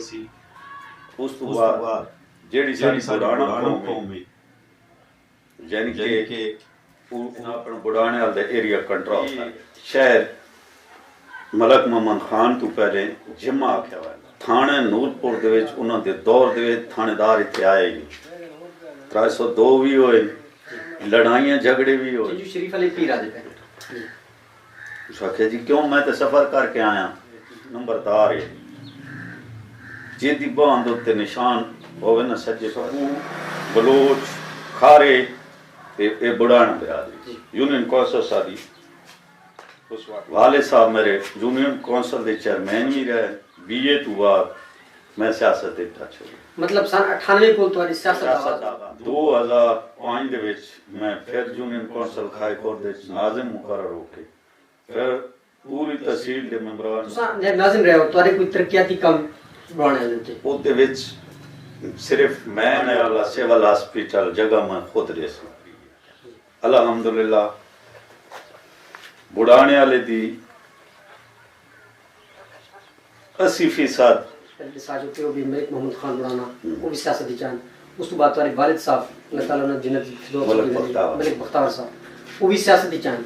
سی اس تو بعد جیڑی ساری بوڑانہ قوم ہے یعنی کہ اپنا بوڑانے والے ایریا کنٹرول شہر ملک محمد خان تو پہلے جمع آکھیا ہوا تھانے نورپور دے وچ انہاں دے دور دے وچ تھانےدار اتھے آئے نہیں 302 بھی ہوئے لڑائیاں جھگڑے بھی ہوئے جو شریف علی پیر آدھے پہلے اس آکھیا جی کیوں میں تے سفر کر کے آیا نمبردار ہے جیدی باندھ تے نشان ہوئے نا سجے پو بلوچ کھارے اے بوڑانہ برادری یونین کونسل سادی والد صاحب میرے یونین کونسل دے چیئرمین بھی رہے بی اے تو بعد میں سیاست دے ٹچ ہو مطلب سن 98 کو تمہاری سیاست 2005 دے وچ میں پھر یونین کونسل کھائے کور دے ناظم مقرر ہو کے پھر پوری تحصیل دے ممبران جب ناظم رہے ہو تمہارے کوئی ترقیاتی کام بڑھانے ہوتے او دے وچ صرف میں نے اللہ سیول ہاسپٹل جگہ میں خود ریس الحمدللہ بوڑانے والے دی 80% پہلے ساتھ جو کہ ملک محمد خان بوڑانہ وہ بھی سیاست دی جان اس تو بعد تمہارے والد صاحب اللہ تعالیٰ نے جنت ملک بختیار صاحب وہ بھی سیاست دی جان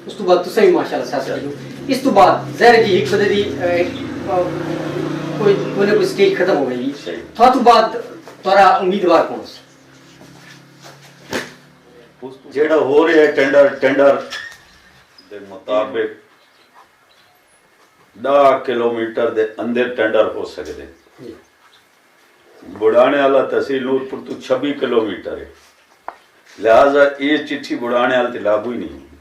اس تو بعد تسیں بھی ماشاءاللہ سیاست دی اس تو بعد ظاہر جی ایک بدے دی کوئی سٹیج ختم ہو گئی تھا تو بعد تمہارا امیدوار کون سا جیڑا ہو رہا ہے ٹینڈر دے مطابق 10 کلومیٹر دے اندر ٹینڈر ہو سکتے بوڑانے والا تحصیل نورپور تو 26 کلومیٹر ہے لہذا یہ چٹھی بوڑانے والے تے لاگو ہی نہیں